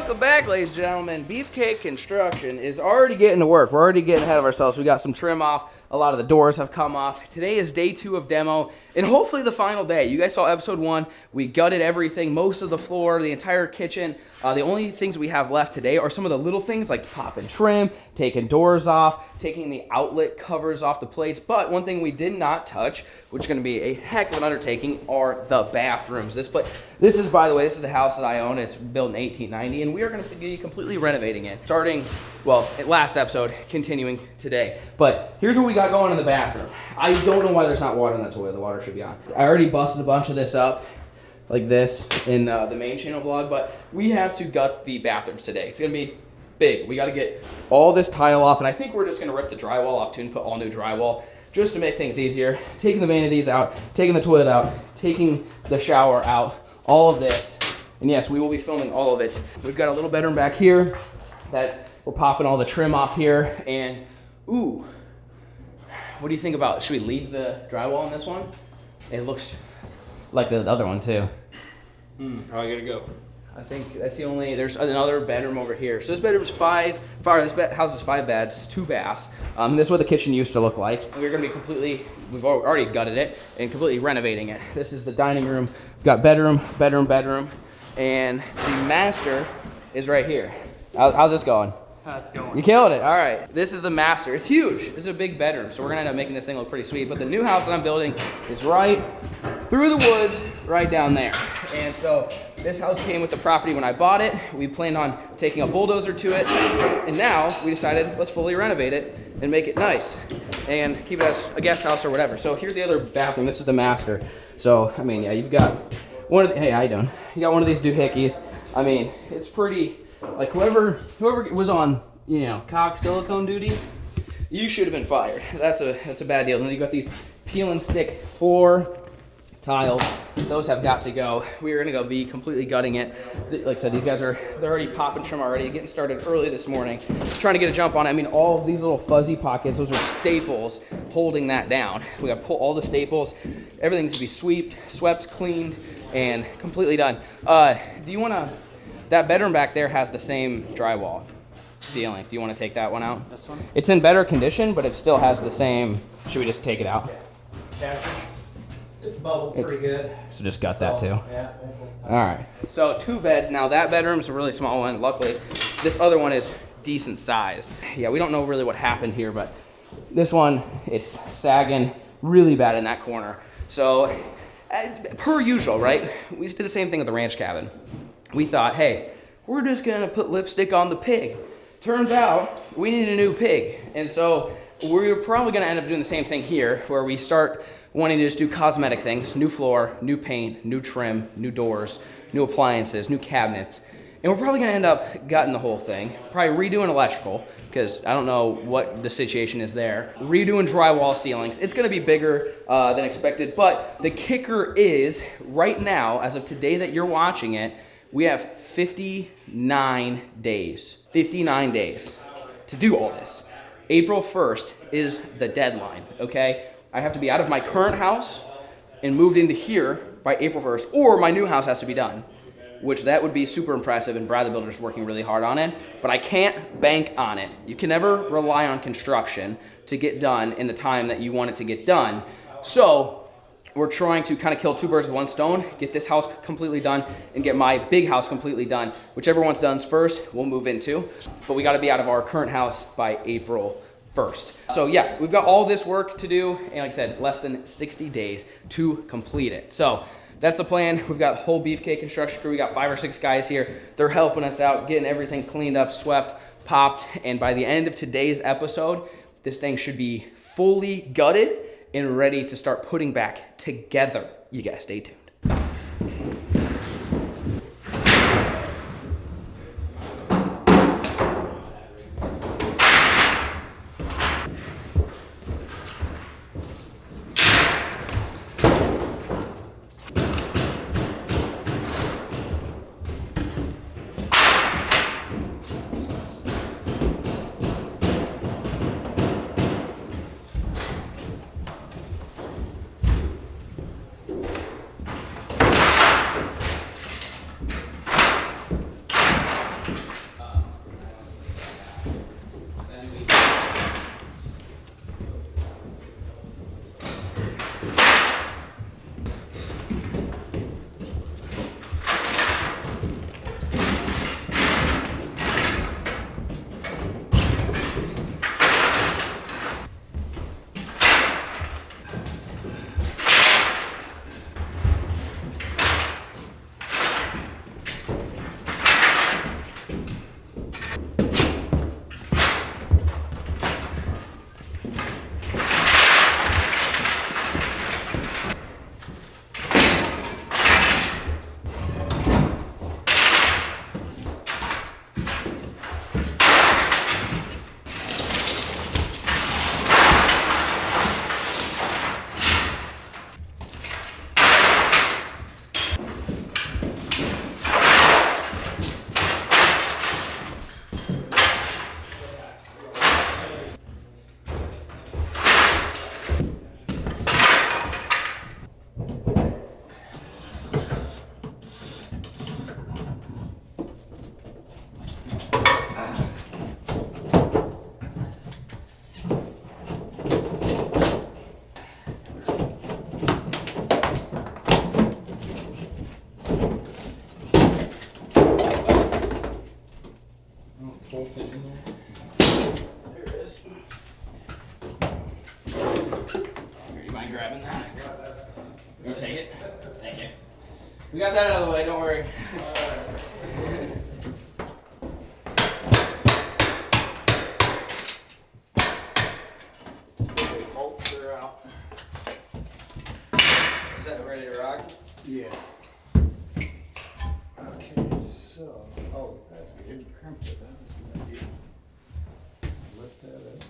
Welcome back, ladies and gentlemen. BeefCake Construction is already getting to work. We're already getting ahead of ourselves. We got some trim off. A lot of the doors have come off. Today is day 2 of demo, and hopefully the final day. You guys saw episode 1. We gutted everything, most of the floor, the entire kitchen. The only things we have left today are some of the little things like popping trim, taking doors off, taking the outlet covers off the place. But one thing we did not touch, which is going to be a heck of an undertaking, are the bathrooms. This is, by the way, this is the house that I own. It's built in 1890, and we are going to be completely renovating it. Starting, well, last episode, continuing today. But here's what we got going in the bathroom. I don't know why there's not water in that toilet. The water should be on. I already busted a bunch of this up like this in the main channel vlog, but we have to gut the bathrooms today. It's gonna be big. We gotta get all this tile off, and I think we're just gonna rip the drywall off too and put all new drywall just to make things easier. Taking the vanities out, taking the toilet out, taking the shower out, all of this. And yes, we will be filming all of it. We've got a little bedroom back here that we're popping all the trim off here, and ooh, what do you think about, should we leave the drywall on this one? It looks like the other one too. Probably gotta go. I think that's the only, there's another bedroom over here. So this bedroom is this house is 5 beds, 2 baths. This is what the kitchen used to look like. We're gonna be we've already gutted it and completely renovating it. This is the dining room. We've got bedroom, and the master is right here. How's this going? How's it going? You're killing it. All right. This is the master. It's huge. This is a big bedroom, so we're gonna end up making this thing look pretty sweet. But the new house that I'm building is right through the woods, right down there. And so this house came with the property when I bought it. We planned on taking a bulldozer to it, and now we decided let's fully renovate it and make it nice and keep it as a guest house or whatever. So here's the other bathroom. This is the master. So I mean, yeah, you've got one of the, hey, how you doing? You got one of these doohickeys. I mean, it's pretty. Like whoever was on, you know, cock silicone duty, you should have been fired. That's a bad deal. And then you got these peel and stick floor tiles. Those have got to go. We're gonna go be completely gutting it. Like I said, these guys they're already popping trim already, getting started early this morning, trying to get a jump on it. I mean, all of these little fuzzy pockets, those are staples holding that down. We gotta pull all the staples. Everything needs to be swept, cleaned, and completely done. Do you wanna? That bedroom back there has the same drywall ceiling. Do you want to take that one out? This one? It's in better condition, but it still has the same. Should we just take it out? Yeah. It's bubbled pretty good. So just gut that too. Yeah. All right. So 2 beds. Now that bedroom's a really small one. Luckily, this other one is decent sized. Yeah, we don't know really what happened here, but this one, it's sagging really bad in that corner. So per usual, right? We used to do the same thing with the ranch cabin. We thought, hey, we're just gonna put lipstick on the pig. Turns out we need a new pig. And so we're probably gonna end up doing the same thing here, where we start wanting to just do cosmetic things, new floor, new paint, new trim, new doors, new appliances, new cabinets. And we're probably gonna end up gutting the whole thing, probably redoing electrical, because I don't know what the situation is there. Redoing drywall ceilings. It's gonna be bigger than expected, but the kicker is, right now, as of today that you're watching it, we have 59 days to do all this. April 1st is the deadline, okay? I have to be out of my current house and moved into here by April 1st, or my new house has to be done, which that would be super impressive, and Brad the Builder is working really hard on it, but I can't bank on it. You can never rely on construction to get done in the time that you want it to get done. So we're trying to kind of kill 2 birds with 1 stone, get this house completely done and get my big house completely done. Whichever one's done first, we'll move into. But we gotta be out of our current house by April 1st. So yeah, we've got all this work to do, and like I said, less than 60 days to complete it. So that's the plan. We've got a whole BeefCake construction crew. We got 5 or 6 guys here. They're helping us out, getting everything cleaned up, swept, popped, and by the end of today's episode, this thing should be fully gutted and ready to start putting back together. You guys stay tuned. We got that out of the way, don't worry. Bolts are out. Is that ready to rock? Yeah. Okay, so, oh, that's good. You crimped it. That was a good idea. Lift that up.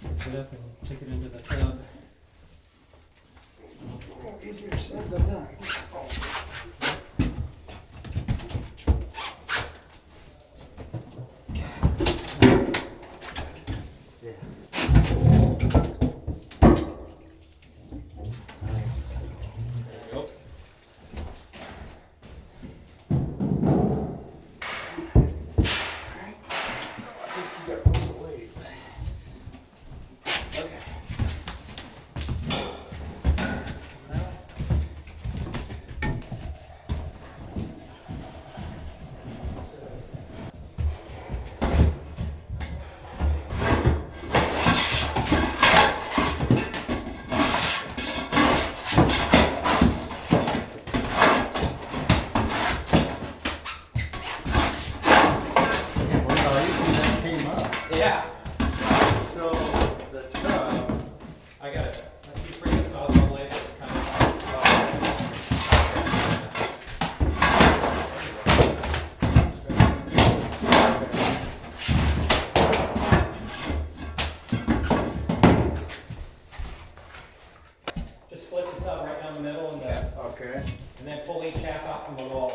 Lift it up and take it into the tub. Oh, easier said than done. Yeah. Nice. There you go. I think you got to put the weights. Okay. Well, I see that came up. Yeah. So, the tub, I got it. You bring this off the lid, it's kind just split the tub right down the middle okay. and then pull each half out from the wall.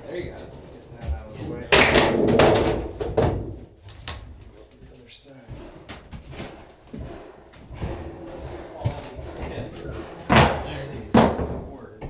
There you go. Get that out of the way. What's the other side? Let's see if this will work.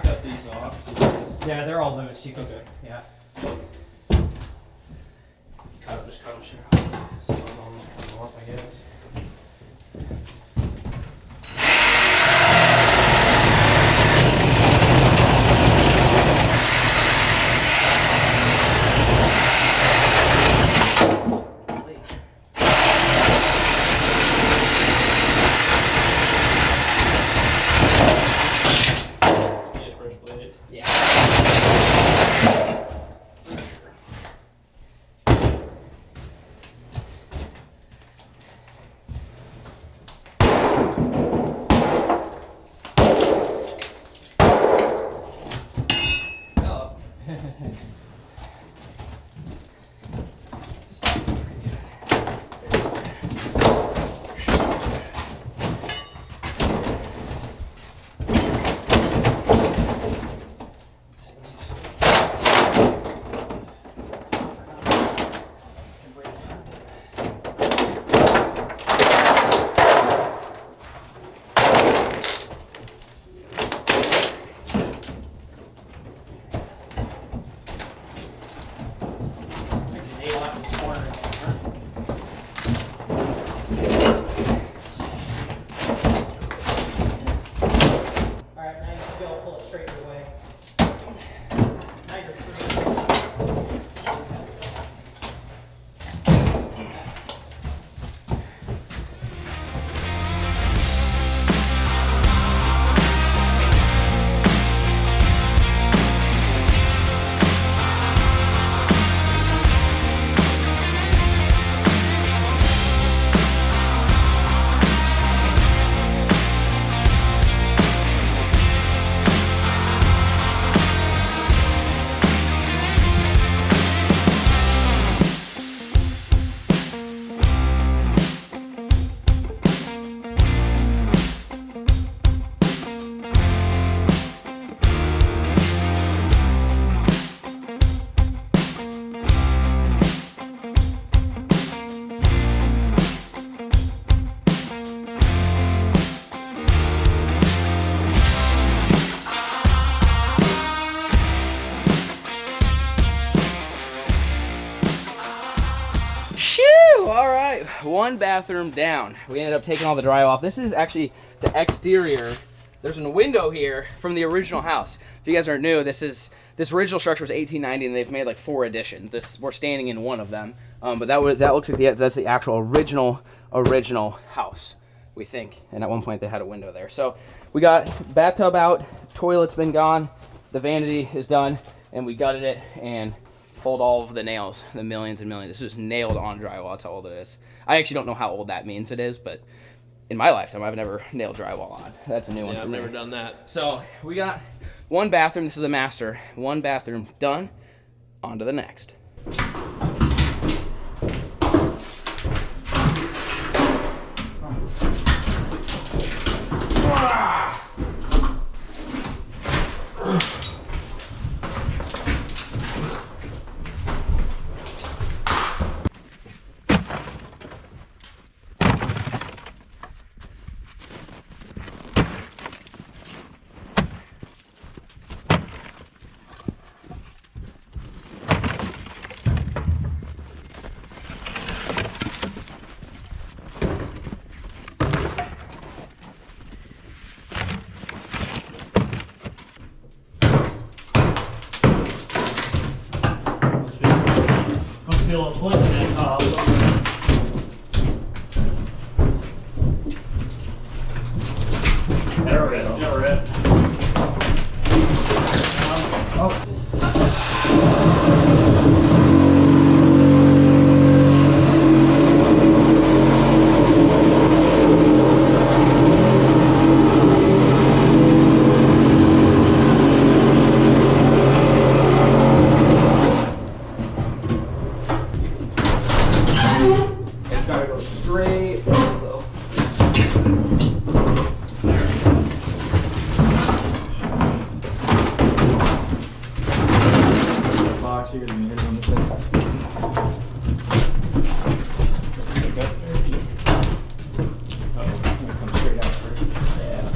Cut these off. Yeah, they're all loose. You can, yeah. Just cut them straight off. So I'll just cut them off, I guess. Get first blade. Yeah. Oh. straight away. Now you're free. Shoo! All right, one bathroom down. We ended up taking all the drywall off. This is actually the exterior. There's a window here from the original house. If you guys are new, this original structure was 1890, and they've made like 4 additions. We're standing in one of them, but that looks like that's the actual original house, we think. And at one point they had a window there. So we got bathtub out, toilet's been gone, the vanity is done, and we gutted it and pulled all of the nails, the millions and millions. This is nailed on drywall. That's how old it is. I actually don't know how old that means it is, but in my lifetime, I've never nailed drywall on. That's a new one for me. I've never done that. So we got one bathroom. This is the master. One bathroom done. On to the next. Feel a foot in that tub. There we go. Never it. It's gotta go straight though. Box, you're gonna need it on this thing. Oh, gonna come straight out first. Yeah.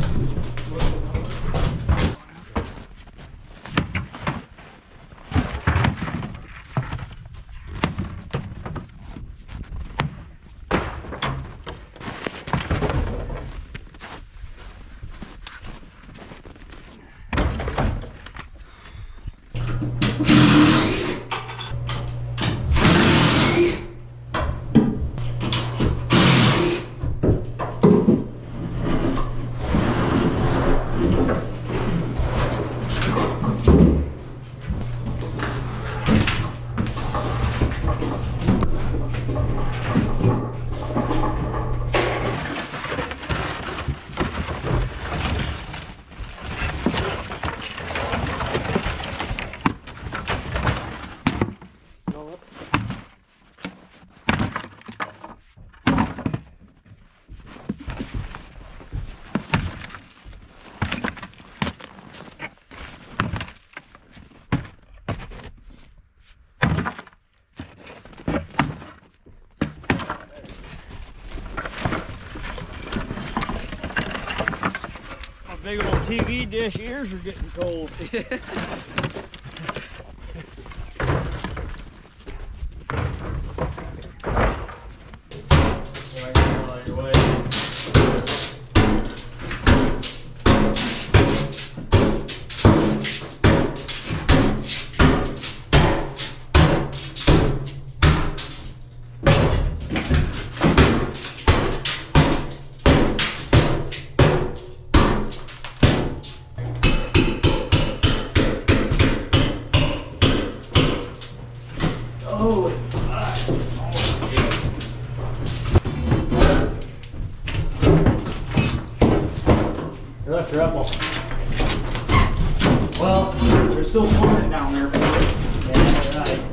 Big old TV dish ears are getting cold. They're still flying down there. Yeah, right.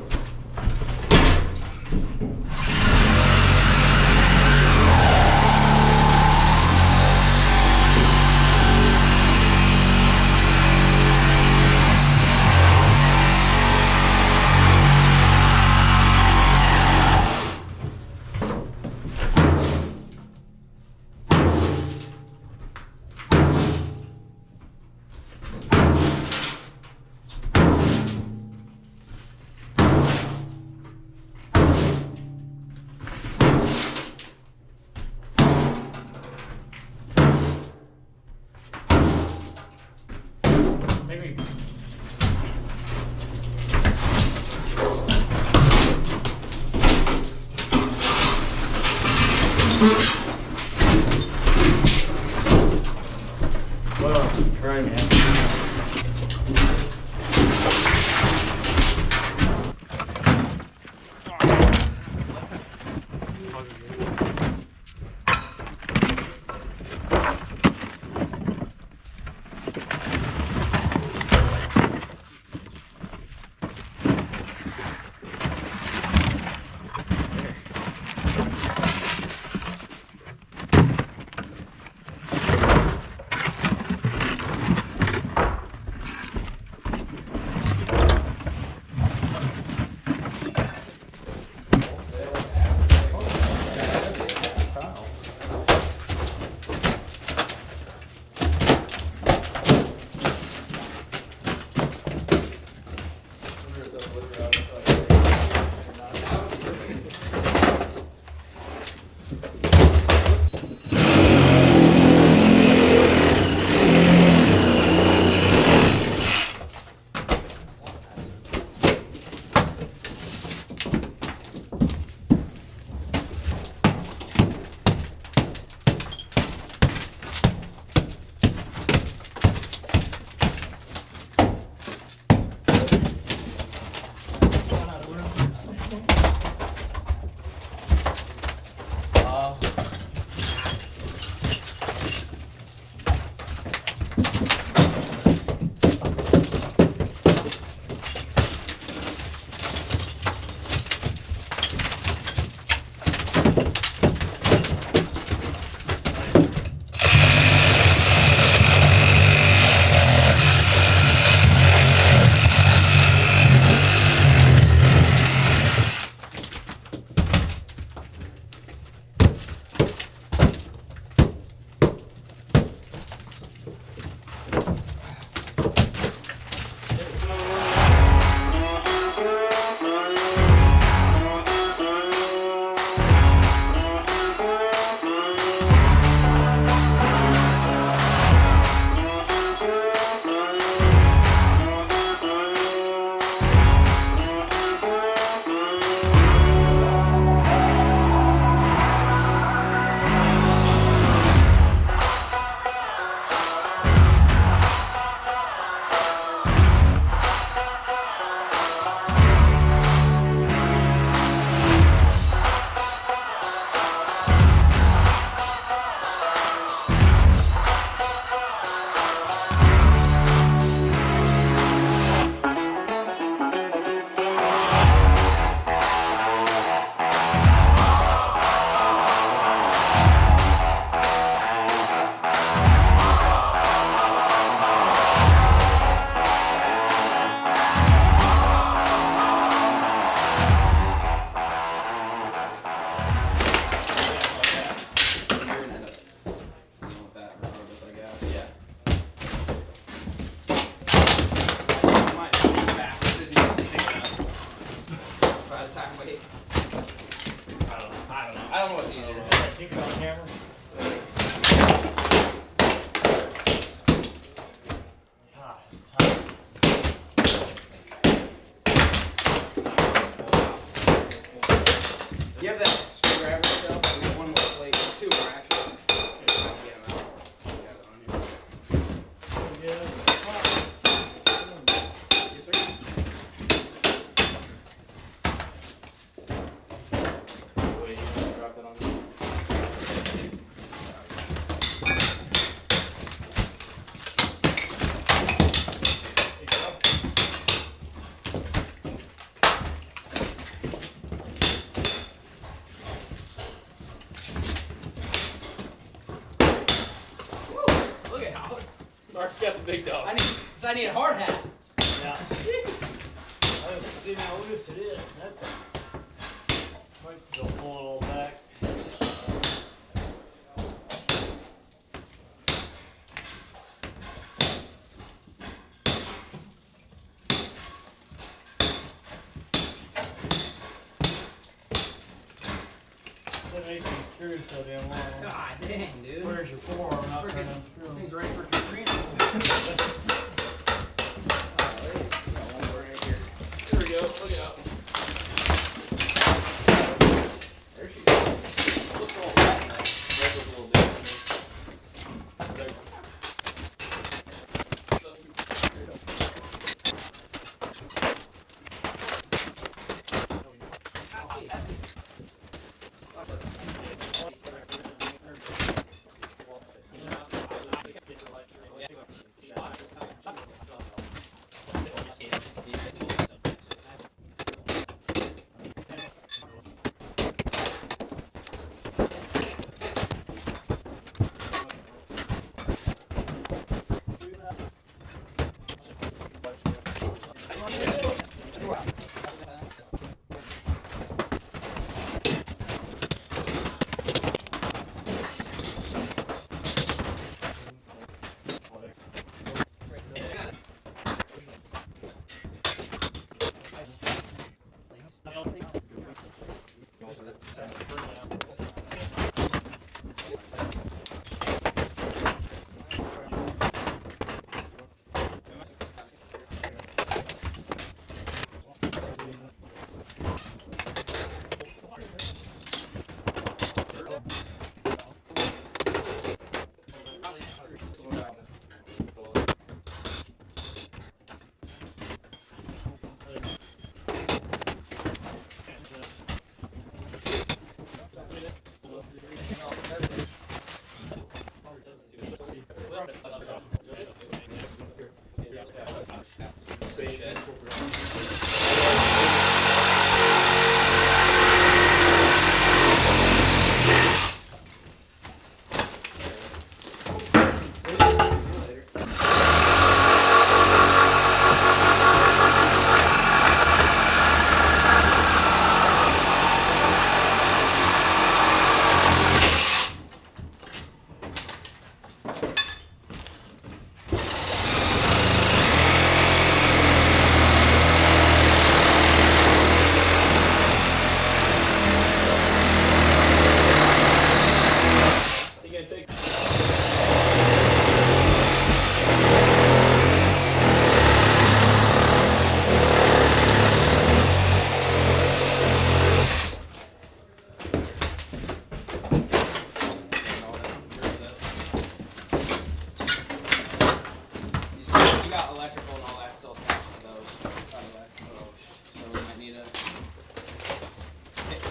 Maybe. Well, try, man. Big dog. I need a hard hat. Yeah. See how loose it is. That's a. Might still pull it all back. That makes them screws so damn long. God dang, dude. Where's your forearm? Not trying to unscrew Thing's them. ready for Katrina. Here we go. Look it up. There she goes. Looks a little wet in there. That looks a little different.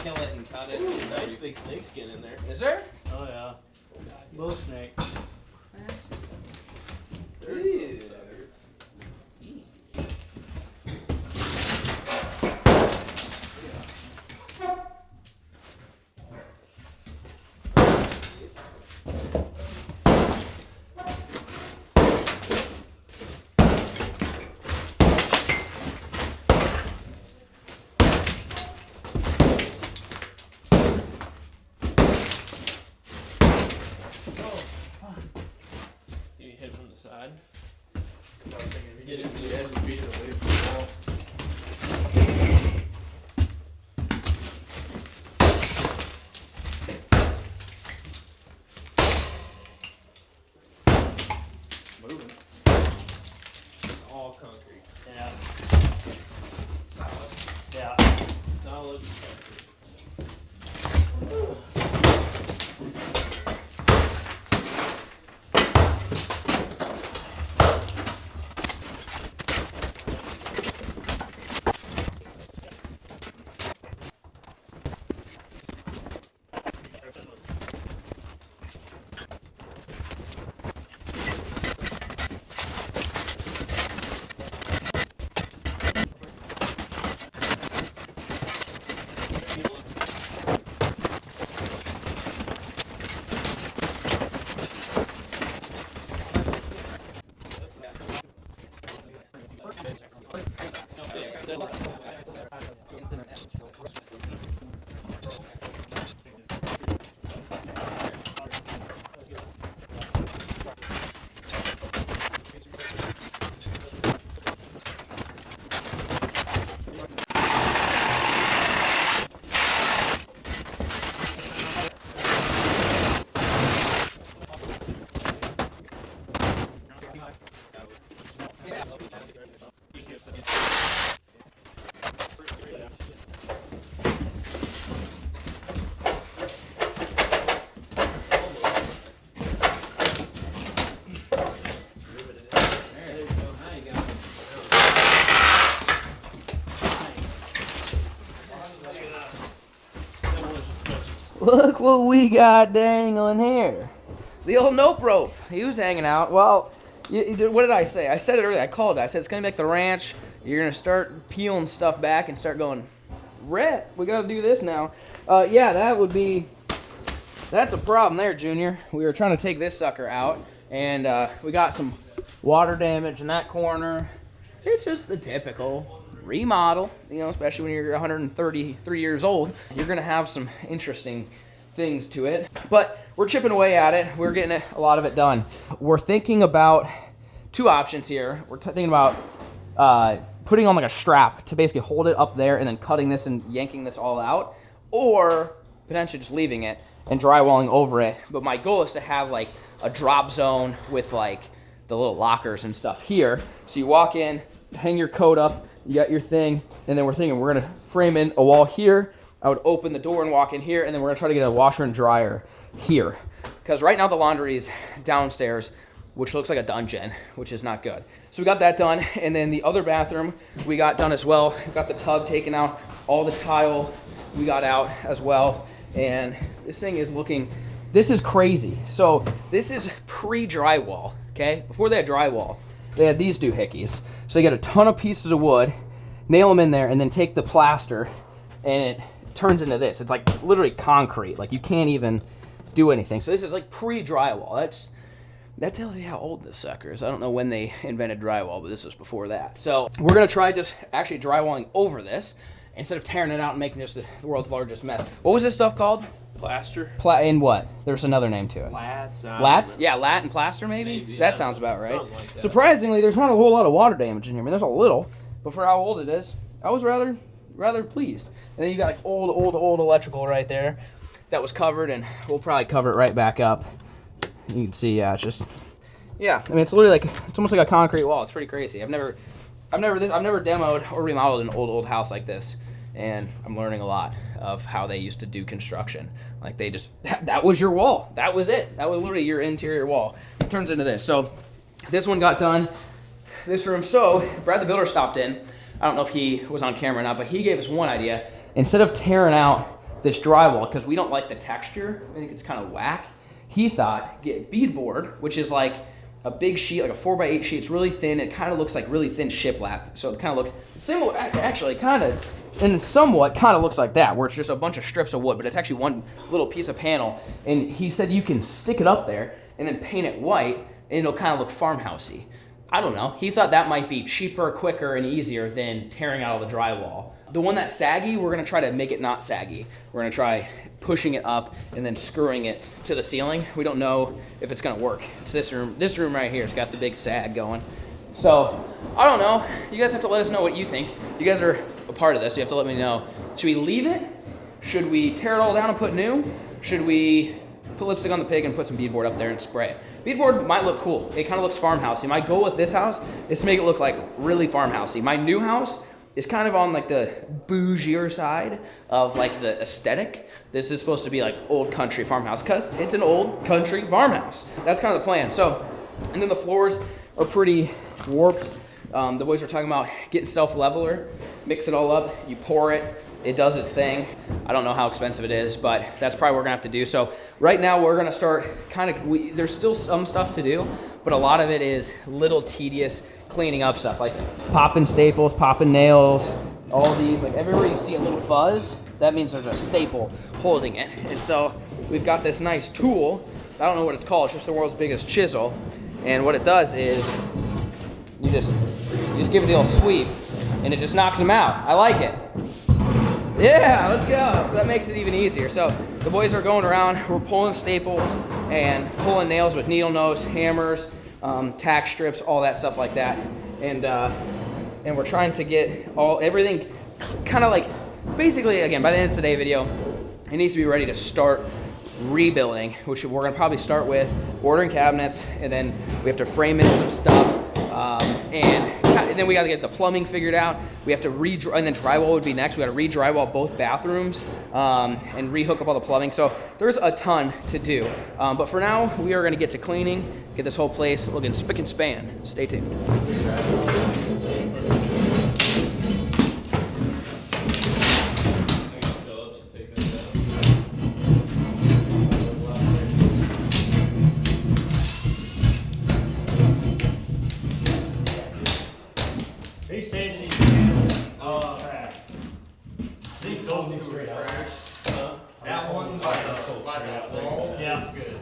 Kill it and cut it. Ooh, nice big snake skin in there. Is there? Oh yeah. Bull snake. Ew. You hit from the side. I was thinking if you Get get it, into the edge and beat it away from the wall. Moving. All concrete. Yeah. Solid. Yeah. Solid concrete. Look what we got dangling here. The old nope rope. He was hanging out. Well, what did I say? I said it earlier. I called it. I said it's going to make the ranch. You're going to start peeling stuff back and start going, Rhett, we got to do this now. Yeah, that's a problem there, Junior. We were trying to take this sucker out, and we got some water damage in that corner. It's just the typical remodel, you know, especially when you're 133 years old. You're going to have some interesting things to it. But we're chipping away at it. We're getting a lot of it done. We're thinking about two options here. We're thinking about putting on like a strap to basically hold it up there and then cutting this and yanking this all out, or potentially just leaving it and drywalling over it. But my goal is to have like a drop zone with like the little lockers and stuff here. So you walk in, hang your coat up, you got your thing, and then we're thinking we're gonna frame in a wall here. I would open the door and walk in here, and then we're gonna try to get a washer and dryer here. Because right now the laundry is downstairs, which looks like a dungeon, which is not good. So we got that done, and then the other bathroom we got done as well. We got the tub taken out, all the tile we got out as well, and this thing is looking, this is crazy. So this is pre-drywall, okay? Before they had drywall, they had these doohickeys. So you get a ton of pieces of wood, nail them in there, and then take the plaster, and it turns into this. It's like literally concrete. Like you can't even do anything. So this is like pre-drywall. That tells you how old this sucker is. I don't know when they invented drywall, but this was before that. So we're gonna try just actually drywalling over this instead of tearing it out and making just the world's largest mess. What was this stuff called? Plaster. In what? There's another name to it. Lats. Lats? Yeah, lat and plaster maybe? Yeah. That sounds about right. Something like that. Surprisingly, there's not a whole lot of water damage in here. I mean, there's a little, but for how old it is, I was rather pleased. And then you got like old electrical right there that was covered, and we'll probably cover it right back up. You can see, yeah, it's just, yeah. I mean, it's literally like, it's almost like a concrete wall. It's pretty crazy. I've never demoed or remodeled an old house like this, and I'm learning a lot of how they used to do construction. Like they just, that was your wall. That was it. That was literally your interior wall. It turns into this. So this one got done. This room. So Brad the Builder stopped in. I don't know if he was on camera or not, but he gave us one idea. Instead of tearing out this drywall, because we don't like the texture, I think it's kind of whack, he thought get beadboard, which is like a big sheet, like a 4x8 sheet. It's really thin. It kind of looks like really thin shiplap. So it kind of looks similar, actually kind of, and somewhat kind of looks like that, where it's just a bunch of strips of wood, but it's actually one little piece of panel. And he said you can stick it up there and then paint it white, and it'll kind of look farmhousey. I don't know. He thought that might be cheaper, quicker, and easier than tearing out all the drywall. The one that's saggy, we're gonna try to make it not saggy. We're gonna try pushing it up and then screwing it to the ceiling. We don't know if it's gonna work. It's this room right here. It's got the big sag going. So, I don't know. You guys have to let us know what you think. You guys are a part of this, so you have to let me know. Should we leave it? Should we tear it all down and put new? Should we put lipstick on the pig and put some beadboard up there and spray it? Beadboard might look cool. It kind of looks farmhousey. My goal with this house is to make it look like really farmhousey. My new house is kind of on like the bougier side of like the aesthetic. This is supposed to be like old country farmhouse because it's an old country farmhouse. That's kind of the plan. So, and then the floors are pretty warped. The boys were talking about getting self-leveler, mix it all up, you pour it, it does its thing. I don't know how expensive it is, but that's probably what we're gonna have to do. So right now we're gonna start there's still some stuff to do, but a lot of it is little tedious cleaning up stuff, like popping staples, popping nails, all these, like everywhere you see a little fuzz, that means there's a staple holding it. And so we've got this nice tool, I don't know what it's called, it's just the world's biggest chisel. And what it does is you just give it the old sweep, and it just knocks them out. I like it. Yeah, let's go. So that makes it even easier. So the boys are going around, we're pulling staples and pulling nails with needle nose, hammers, tack strips, all that stuff like that. And we're trying to get everything kind of like, basically, again, by the end of today's video, it needs to be ready to start rebuilding, which we're gonna probably start with ordering cabinets, and then we have to frame in some stuff, and then we gotta get the plumbing figured out. We have to and then drywall would be next. We gotta re-drywall both bathrooms and re-hook up all the plumbing. So there's a ton to do. But for now, we are gonna get to cleaning, get this whole place looking spick and span. Stay tuned. They say to these panels, trash. These those two are trash. That one by the wall Yeah. is good.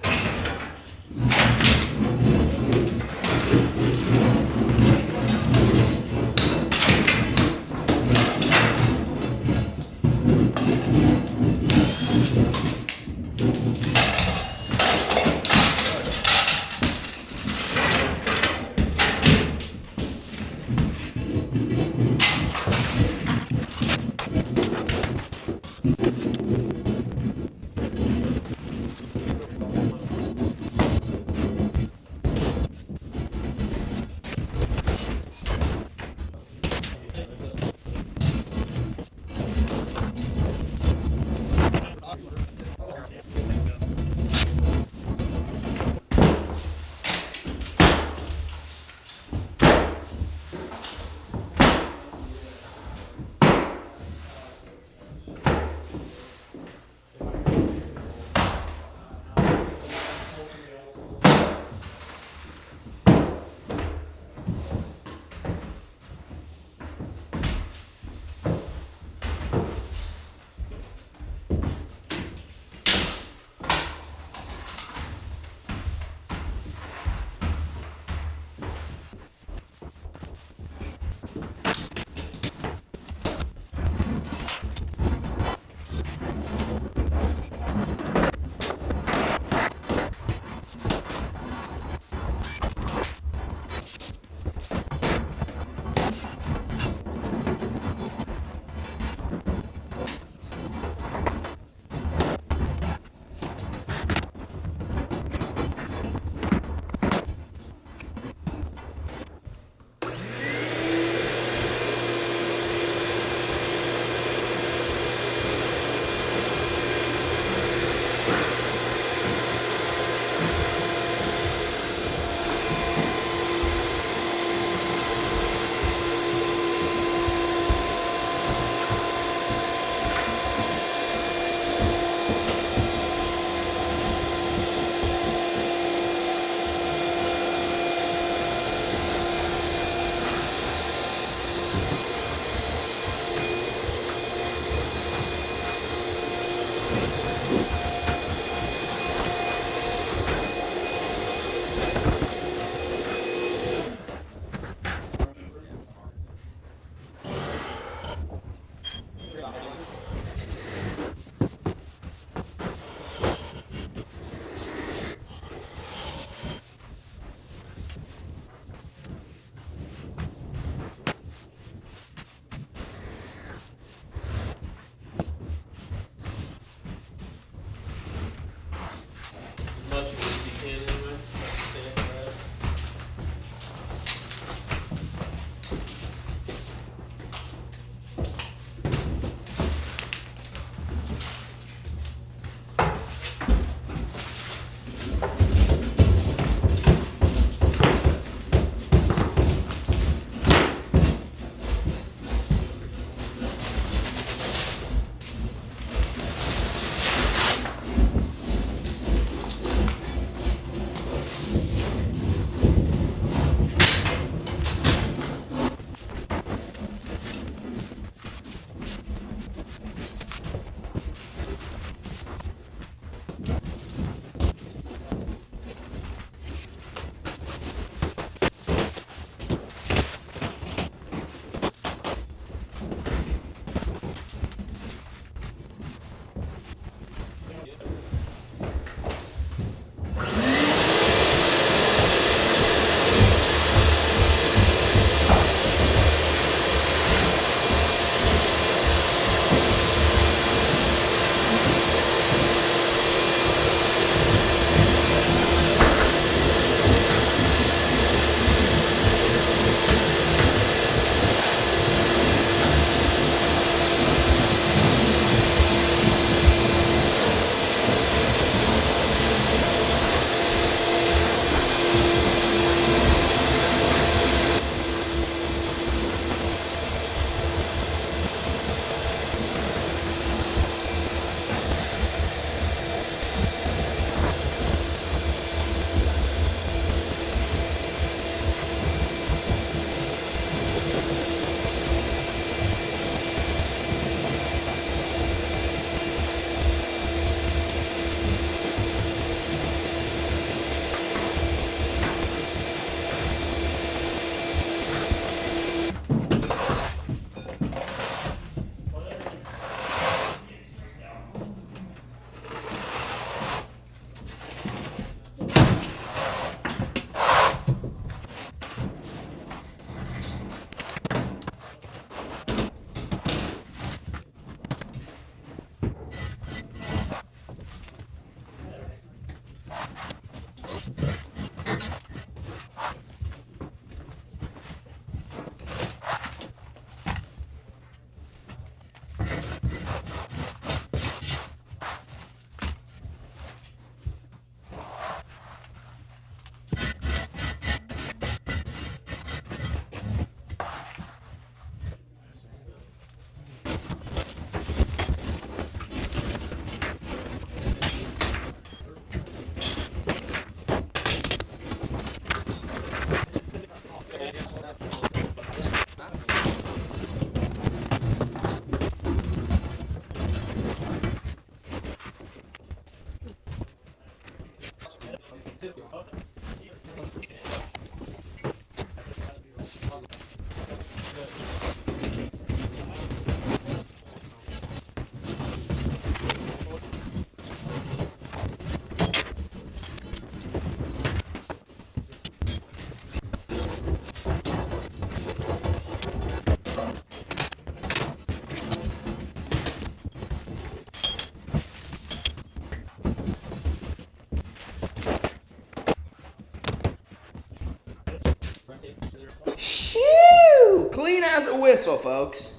whistle, folks.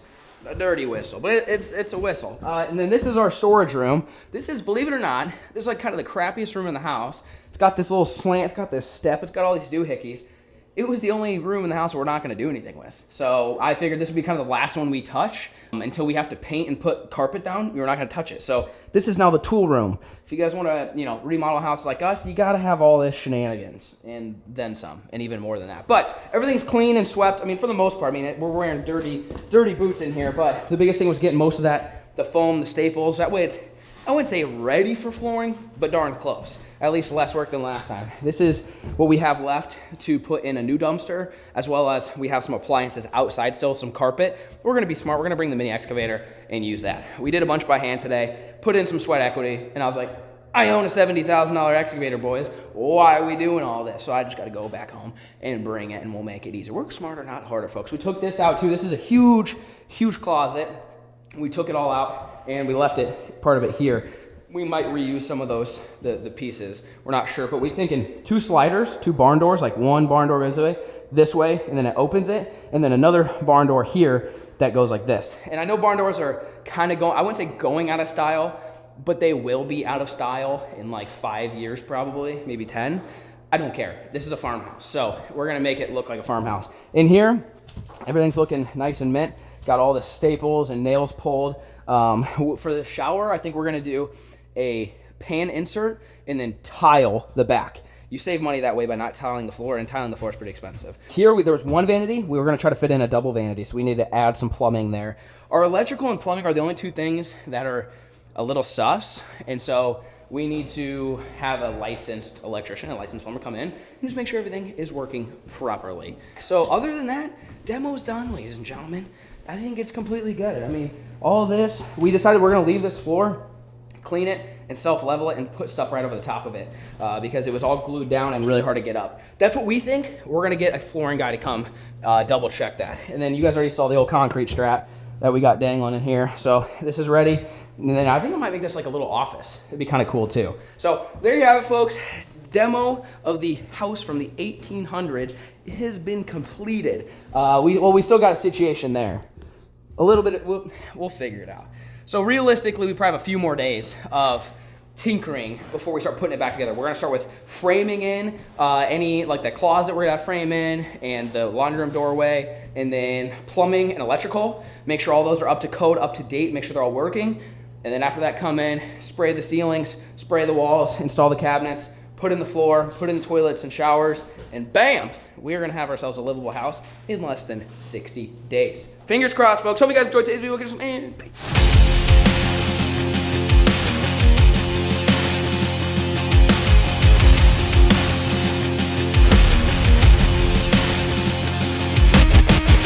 A dirty whistle, but it's a whistle. And then this is our storage room. This is, believe it or not, this is like kind of the crappiest room in the house. It's got this little slant, it's got this step, it's got all these doohickeys. It was the only room in the house we're not gonna do anything with. So I figured this would be kind of the last one we touch until we have to paint and put carpet down. We're not gonna touch it. So this is now the tool room. If you guys wanna, remodel a house like us, you gotta have all this shenanigans and then some, and even more than that. But everything's clean and swept. I mean, for the most part, we're wearing dirty boots in here, but the biggest thing was getting most of that, the foam, the staples. That way it's, I wouldn't say ready for flooring, but darn close. At least less work than last time. This is what we have left to put in a new dumpster, as well as we have some appliances outside still, some carpet. We're gonna be smart, we're gonna bring the mini excavator and use that. We did a bunch by hand today, put in some sweat equity, and I was like, I own a $70,000 excavator, boys. Why are we doing all this? So I just gotta go back home and bring it, and we'll make it easier. Work smarter, not harder, folks. We took this out too. This is a huge, huge closet. We took it all out and we left it, part of it here. We might reuse some of those, the pieces. We're not sure, but we're thinking 2 sliders, 2 barn doors, like one barn door goes this way, and then it opens it, and then another barn door here that goes like this. And I know barn doors are kind of going, I wouldn't say going out of style, but they will be out of style in like 5 years probably, maybe 10. I don't care. This is a farmhouse, so we're gonna make it look like a farmhouse. In here, everything's looking nice and mint. Got all the staples and nails pulled. For the shower, I think we're gonna do a pan insert and then tile the back. You save money that way by not tiling the floor, and tiling the floor is pretty expensive. Here, there was one vanity. We were gonna try to fit in a double vanity, so we need to add some plumbing there. Our electrical and plumbing are the only 2 things that are a little sus, and so we need to have a licensed electrician, a licensed plumber come in and just make sure everything is working properly. So other than that, demo's done, ladies and gentlemen. I think it's completely good. I mean, all this, we decided we're gonna leave this floor, clean it, and self-level it, and put stuff right over the top of it because it was all glued down and really hard to get up. That's what we think. We're gonna get a flooring guy to come double check that. And then you guys already saw the old concrete strap that we got dangling in here. So this is ready. And then I think I might make this like a little office. It'd be kind of cool too. So there you have it, folks. Demo of the house from the 1800s has been completed. We still got a situation there. A little bit, we'll figure it out. So realistically, we probably have a few more days of tinkering before we start putting it back together. We're gonna start with framing in any, like the closet we're gonna have frame in, and the laundry room doorway, and then plumbing and electrical. Make sure all those are up to code, up to date, make sure they're all working. And then after that, come in, spray the ceilings, spray the walls, install the cabinets, put in the floor, put in the toilets and showers, and bam, we are gonna have ourselves a livable house in less than 60 days. Fingers crossed, folks. Hope you guys enjoyed today's video. Peace.